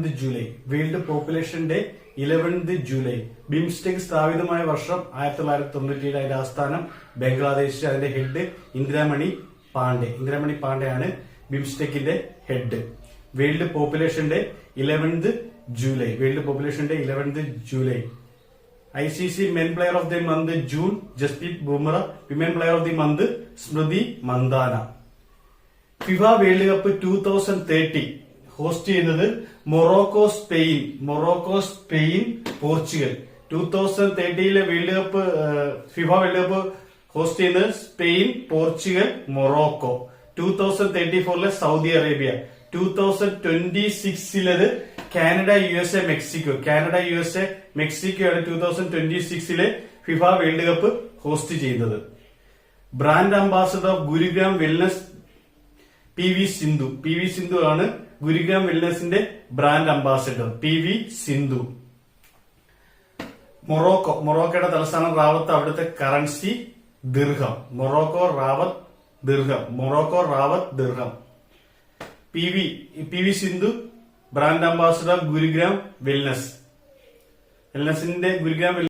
July world population day 11th July. BIMSTEC സ്ഥാപിതമായ വർഷം 1997. അതിന്റെ ആസ്ഥാനം ബംഗ്ലാദേശ്. അതിന്റെ ഹെഡ് ഇന്ദിരാമണി പാണ്ഡെയാണ് ബിംസ്റ്റെക്കിന്റെ head. World population day 11th July. World population day 11th July. ICC men player of the month June Jasprit Bumrah. Women player of the month Smriti Mandhana. FIFA World Cup 2030 host ചെയ്യുന്നത് Morocco, Spain, Portugal. 2030 World Cup FIFA World Cup host ചെയ്യുന്നത് Spain, Portugal, Morocco. 2034 Saudi Arabia. 2026 Canada, USA, Mexico. മെക്സിക്കോയാണ് 2026 FIFA World Cup host ചെയ്യുന്നത്. Brand ambassador of Gurugram wellness PV Sindhu ആണ് ഗുരുഗ്രാം വെൽനസിന്റെ brand ambassador. PV Sindhu. മൊറോക്കോയുടെ തലസ്ഥാനം Rabat. അവിടുത്തെ currency ദിർഹം. Morocco Rabat ദിർഹം. PV Sindhu brand ambassador Gurugram വെൽനസിന്റെ